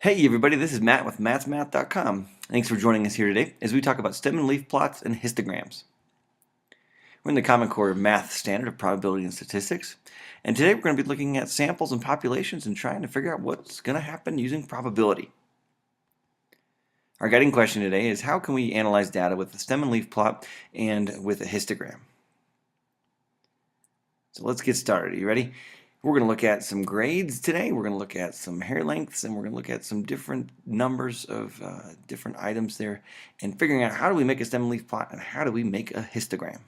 Hey everybody, this is Matt with mathsmath.com. Thanks for joining us here today as we talk about stem and leaf plots and histograms. We're in the Common Core Math Standard of Probability and Statistics, and today we're going to be looking at samples and populations and trying to figure out what's going to happen using probability. Our guiding question today is how can we analyze data with a stem and leaf plot and with a histogram? So let's get started. Are you ready? We're going to look at some grades today. We're going to look at some hair lengths, and we're going to look at some different numbers of different items there, and figuring out how do we make a stem and leaf plot and how do we make a histogram.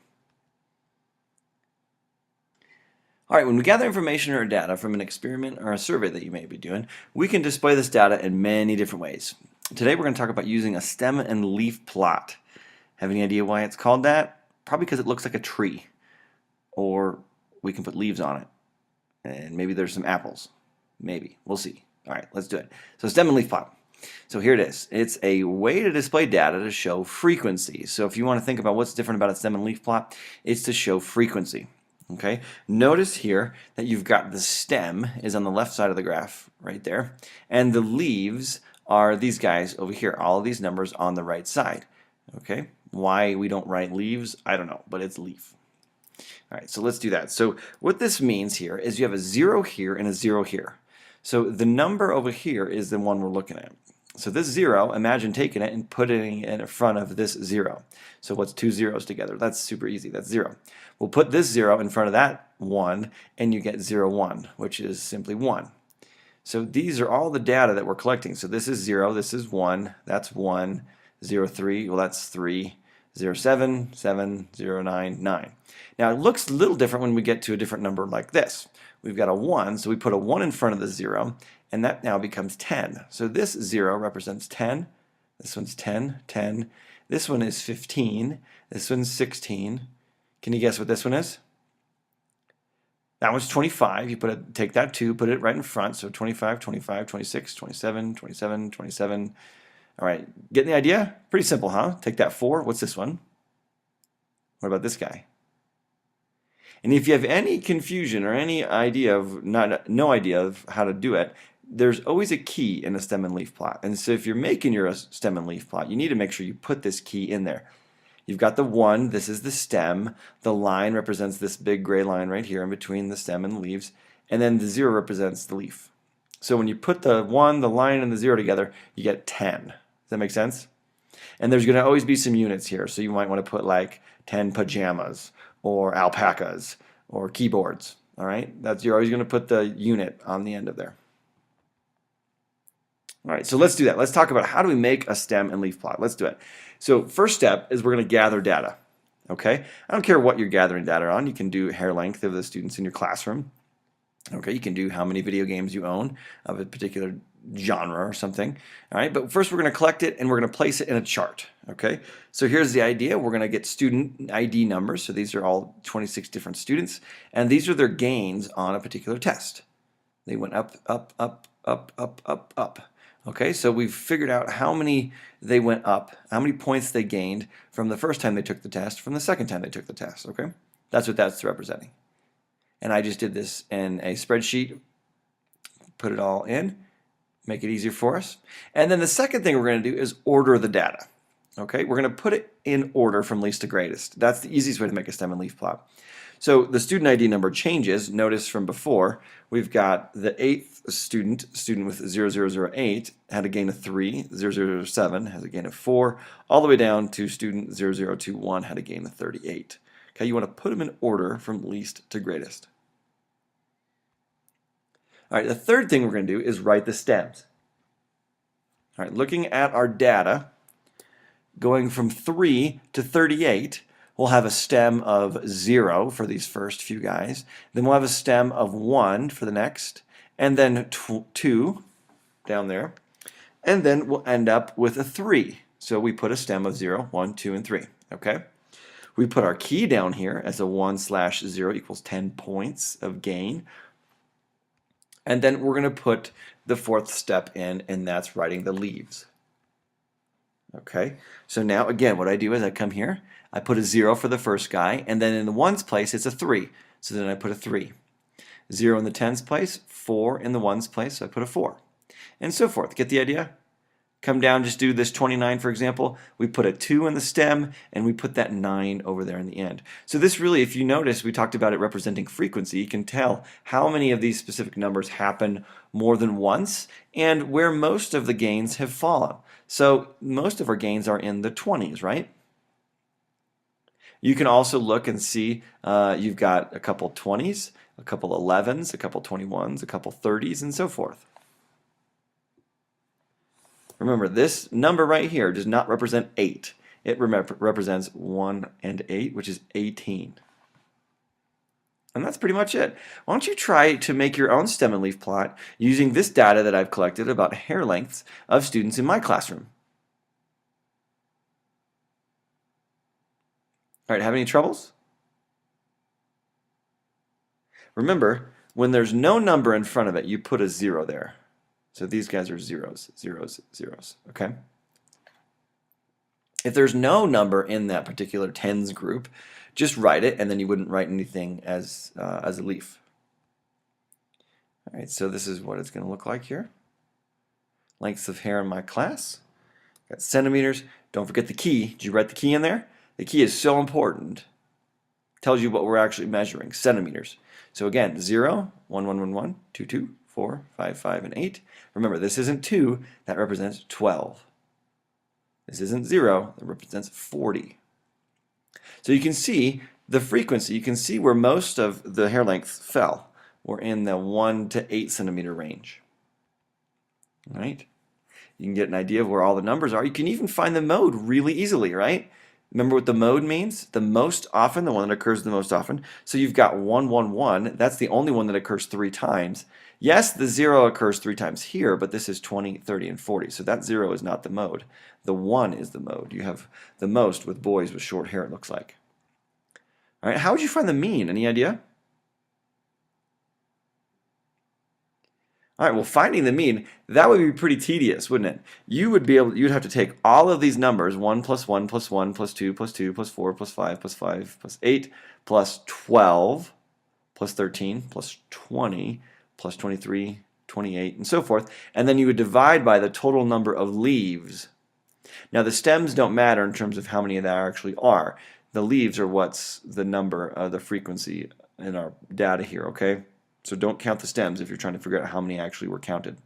All right, when we gather information or data from an experiment or a survey that you may be doing, we can display this data in many different ways. Today we're going to talk about using a stem and leaf plot. Have any idea why it's called that? Probably because it looks like a tree, or we can put leaves on it. And maybe there's some apples. Maybe. We'll see. All right, let's do it. So stem and leaf plot. So here it is. It's a way to display data to show frequency. So if you want to think about what's different about a stem and leaf plot, it's to show frequency. Okay. Notice here that you've got the stem is on the left side of the graph right there, and the leaves are these guys over here. All of these numbers on the right side. Okay. Why we don't write leaves, I don't know, but it's leaf. All right, so let's do that. So what this means here is you have a 0 here and a 0 here. So the number over here is the one we're looking at. So this 0, imagine taking it and putting it in front of this 0. So what's two zeros together? That's super easy. That's 0. We'll put this 0 in front of that 1, and you get 0, 1, which is simply 1. So these are all the data that we're collecting. So this is 0, this is 1, that's 1, 0, 3, well that's 3, 0, 7, 7, 0, 9, 9. Now it looks a little different when we get to a different number like this. We've got a 1, so we put a 1 in front of the 0, and that now becomes 10. So this 0 represents 10, this one's 10, 10, this one is 15, this one's 16. Can you guess what this one is? That one's 25. You take that 2, put it right in front, so 25, 25, 26, 27, 27, 27. All right, getting the idea? Pretty simple, huh? Take that 4. What's this one? What about this guy? And if you have any confusion or any idea of no idea of how to do it, there's always a key in a stem and leaf plot. And so if you're making your stem and leaf plot, you need to make sure you put this key in there. You've got the 1, this is the stem, the line represents this big gray line right here in between the stem and the leaves, and then the 0 represents the leaf. So when you put the 1, the line, and the 0 together, you get 10. Does that make sense? And there's going to always be some units here, so you might want to put like 10 pajamas or alpacas or keyboards. All right, you're always going to put the unit on the end of there. All right, so let's do that. Let's talk about how do we make a stem and leaf plot. Let's do it. So first step is we're going to gather data. Okay, I don't care what you're gathering data on. You can do hair length of the students in your classroom. Okay, you can do how many video games you own of a particular genre or something. All right, but first we're going to collect it and we're going to place it in a chart. Okay, so here's the idea. We're going to get student ID numbers. So these are all 26 different students, and these are their gains on a particular test. They went up, up, up, up, up, up, up. Okay, so we've figured out how many they went up, how many points they gained from the first time they took the test, from the second time they took the test. Okay, that's what that's representing. And I just did this in a spreadsheet, put it all in, make it easier for us. And then the second thing we're going to do is order the data. Okay, we're going to put it in order from least to greatest. That's the easiest way to make a stem and leaf plot. So the student ID number changes. Notice from before, we've got the 8th student with 0008 had a gain of 3, 0007 has a gain of 4, all the way down to student 0021 had a gain of 38. Okay, you want to put them in order from least to greatest. All right, the third thing we're going to do is write the stems. All right, looking at our data, going from 3 to 38, we'll have a stem of 0 for these first few guys. Then we'll have a stem of 1 for the next, and then 2 down there. And then we'll end up with a 3. So we put a stem of 0, 1, 2, and 3. Okay? We put our key down here as a 1/0 equals 10 points of gain. And then we're going to put the fourth step in, and that's writing the leaves. Okay, so now again, what I do is I come here, I put a 0 for the first guy, and then in the ones place, it's a 3. So then I put a 3. 0 in the tens place, 4 in the ones place, so I put a 4. and so forth. Get the idea? Come down, just do this 29, for example. We put a 2 in the stem, and we put that 9 over there in the end. So this really, if you notice, we talked about it representing frequency. You can tell how many of these specific numbers happen more than once, and where most of the gains have fallen. So most of our gains are in the 20s, right? You can also look and see you've got a couple 20s, a couple 11s, a couple 21s, a couple 30s, and so forth. Remember, this number right here does not represent 8. It represents 1 and 8, which is 18. And that's pretty much it. Why don't you try to make your own stem and leaf plot using this data that I've collected about hair lengths of students in my classroom. All right, have any troubles? Remember, when there's no number in front of it, you put a 0 there. So these guys are zeros, zeros, zeros, okay? If there's no number in that particular tens group, just write it, and then you wouldn't write anything as a leaf. All right, so this is what it's going to look like here. Lengths of hair in my class. Got centimeters. Don't forget the key. Did you write the key in there? The key is so important. Tells you what we're actually measuring, centimeters. So again, 0, 1, 1, 1, 1, 2, 2, 4, 5, 5, and 8. Remember, this isn't 2, that represents 12. This isn't 0, that represents 40. So you can see the frequency, you can see where most of the hair length fell. We're in the 1 to 8 centimeter range. All right? You can get an idea of where all the numbers are. You can even find the mode really easily, right? Remember what the mode means? The most often, the one that occurs the most often. So you've got 1, 1, 1. That's the only one that occurs 3 times. Yes, the 0 occurs 3 times here, but this is 20, 30, and 40. So that 0 is not the mode. The 1 is the mode. You have the most with boys with short hair, it looks like. All right, how would you find the mean? Any idea? All right, well, finding the mean, that would be pretty tedious, wouldn't it? You'd have to take all of these numbers, 1 plus 1 plus 1 plus 2 plus 2 plus 4 plus 5 plus 5 plus 8 plus 12 plus 13 plus 20 plus 23, 28, and so forth, and then you would divide by the total number of leaves. Now, the stems don't matter in terms of how many there actually are. The leaves are what's the number, the frequency in our data here, okay? So don't count the stems if you're trying to figure out how many actually were counted.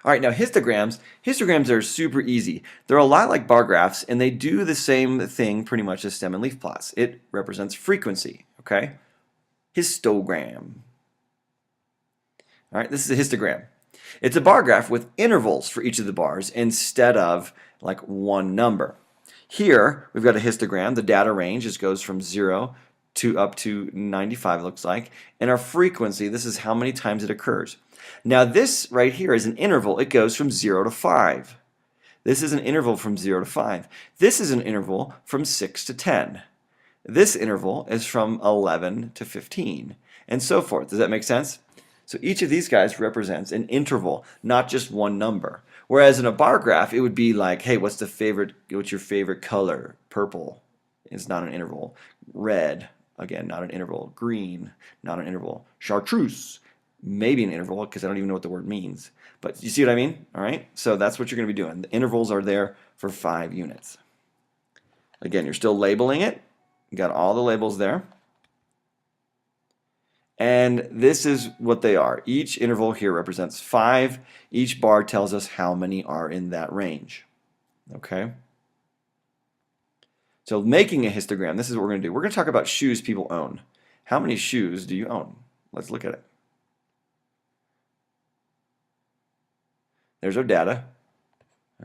All right, now histograms. Histograms are super easy. They're a lot like bar graphs, and they do the same thing pretty much as stem and leaf plots. It represents frequency, okay? Histogram. All right, this is a histogram. It's a bar graph with intervals for each of the bars instead of like one number. Here, we've got a histogram. The data range just goes from 0 to up to 95, it looks like. And our frequency, this is how many times it occurs. Now this right here is an interval. It goes from 0 to 5. This is an interval from 0 to 5. This is an interval from 6 to 10. This interval is from 11 to 15, and so forth. Does that make sense? So each of these guys represents an interval, not just one number. Whereas in a bar graph, it would be like, hey, what's your favorite color? Purple is not an interval. Red, again, not an interval. Green, not an interval. Chartreuse, maybe an interval, because I don't even know what the word means. But you see what I mean? All right? So that's what you're going to be doing. The intervals are there for 5 units. Again, you're still labeling it. You got all the labels there. And this is what they are. Each interval here represents 5. Each bar tells us how many are in that range. Okay? So making a histogram, this is what we're going to do. We're going to talk about shoes people own. How many shoes do you own? Let's look at it. There's our data.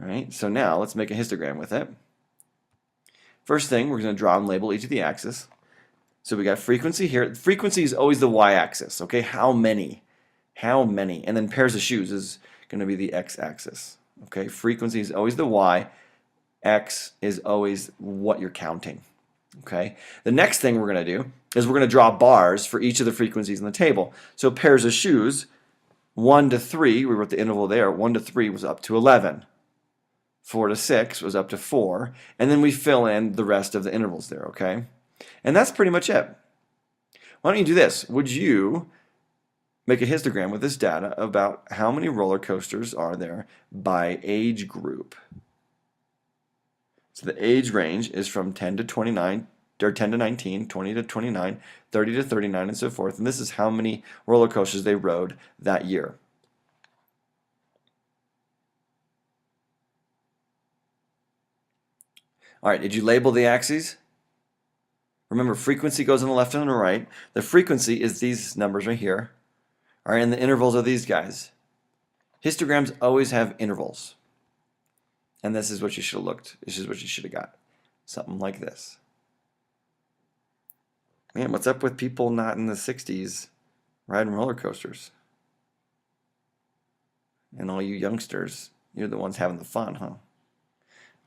All right, so now let's make a histogram with it. First thing, we're going to draw and label each of the axes. So we got frequency here. Frequency is always the y-axis, okay? How many? How many? And then pairs of shoes is going to be the x-axis, okay? Frequency is always the y. X is always what you're counting, okay? The next thing we're going to do is we're going to draw bars for each of the frequencies in the table. So pairs of shoes, 1 to 3, we wrote the interval there. 1 to 3 was up to 11. 4 to 6 was up to 4. And then we fill in the rest of the intervals there, okay? And that's pretty much it. Why don't you do this? Would you make a histogram with this data about how many roller coasters are there by age group. So the age range is from 10 to 29, or 10 to 19, 20 to 29, 30 to 39, and so forth. And this is how many roller coasters they rode that year. All right, did you label the axes? Remember, frequency goes on the left and on the right. The frequency is these numbers right here. All right, and the intervals are these guys. Histograms always have intervals. And this is what you should have looked. This is what you should have got. Something like this. Man, what's up with people not in the 60s riding roller coasters? And all you youngsters, you're the ones having the fun, huh?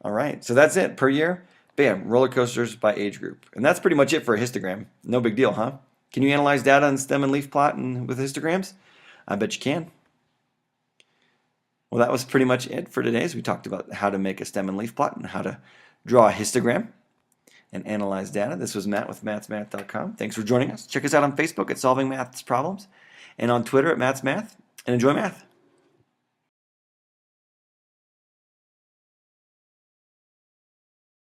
All right, so that's it per year. Bam, roller coasters by age group. And that's pretty much it for a histogram. No big deal, huh? Can you analyze data in Stem and Leaf Plot and with histograms? I bet you can. Well, that was pretty much it for today. So we talked about how to make a Stem and Leaf Plot and how to draw a histogram and analyze data. This was Matt with mathsmath.com. Thanks for joining us. Check us out on Facebook at Solving Maths Problems and on Twitter at Maths Math. And enjoy math.